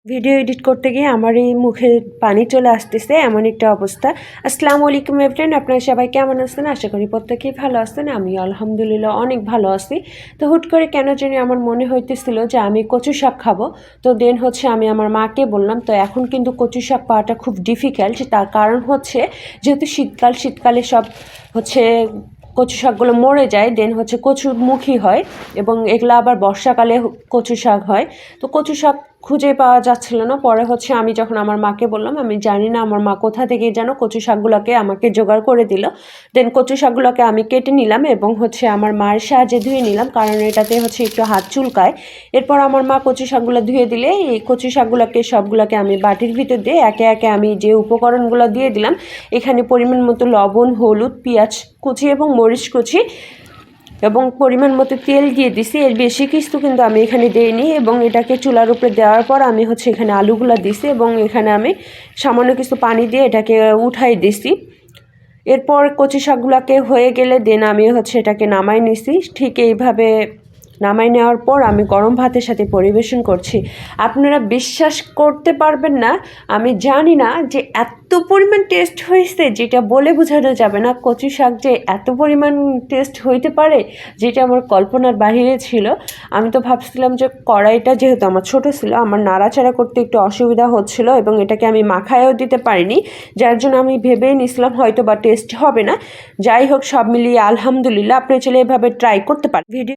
Video edit করতে গিয়ে আমার এই মুখে পানি চলে আসতেছে, এমন একটা অবস্থা। আসসালামু আলাইকুম এভরিওয়ান, আপনারা সবাই কেমন আছেন? আশা করি প্রত্যেকেই ভালো আছেন। আমি আলহামদুলিল্লাহ অনেক ভালো আছি। তো হুট করে কেন জানি আমার মনে হইতেছিল যে আমি কচু শাক খাবো। তো দেন আমি আমার মাকে বললাম। তো এখন কিন্তু কচু শাক পাওয়াটা খুব ডিফিকাল্ট। তার কারণ যেহেতু শীতকালে সব কচু শাকগুলো মরে যায়, দেন কচুরমুখী হয় এবং এগুলো আবার বর্ষাকালে কচু শাক হয়। তো কচু শাক খুঁজে পাওয়া যাচ্ছিল না। পরে আমি যখন আমার মাকে বললাম, আমি জানি না আমার মা কোথা থেকে যেন কচু শাকগুলোকে আমাকে জোগাড় করে দিল। দেন কচু শাকগুলোকে আমি কেটে নিলাম এবং আমার মায়ের সাহায্যে ধুয়ে নিলাম, কারণ এটাতে একটু হাত চুলকায়। এরপর আমার মা কচু শাকগুলো ধুয়ে দিলে এই কচু শাকগুলোকে সবগুলোকে আমি বাটির ভিতর দিয়ে একে একে আমি যে উপকরণগুলো দিয়ে দিলাম, এখানে পরিমাণ মতো লবণ, হলুদ, পেঁয়াজ কুচি এবং মরিচ কুচি এবং পরিমাণ মতো তেল দিয়ে দিছি। এর বেশি কিছু কিন্তু আমি এখানে দিইনি এবং এটাকে চুলার উপরে দেওয়ার পর আমি এখানে আলুগুলো দিছি এবং এখানে আমি সামান্য কিছু পানি দিয়ে এটাকে উঠাই দিছি। এরপর কচু শাকগুলোকে হয়ে গেলে দেন আমি এটাকে নামাই নিছি। ঠিক এইভাবে নামাই নেওয়ার পর আমি গরম ভাতের সাথে পরিবেশন করছি। আপনারা বিশ্বাস করতে পারবেন না, আমি জানি না যে এত পরিমাণ টেস্ট হয়েছে যেটা বলে বোঝানো যাবে না। কচু শাক যে এত পরিমাণ টেস্ট হইতে পারে যেটা আমার কল্পনার বাহিরে ছিল। আমি তো ভাবছিলাম যে কড়াইটা যেহেতু আমার ছোট ছিল, আমার নাড়াচাড়া করতে একটু অসুবিধা হচ্ছিল এবং এটাকে আমি মাখায়ও দিতে পারিনি, যার জন্য আমি ভেবেই নিছিলাম হয়তো বা টেস্ট হবে না। যাই হোক, সব মিলিয়ে আলহামদুলিল্লাহ। আপনি চলে এভাবে ট্রাই করতে পারেন। ভিডিও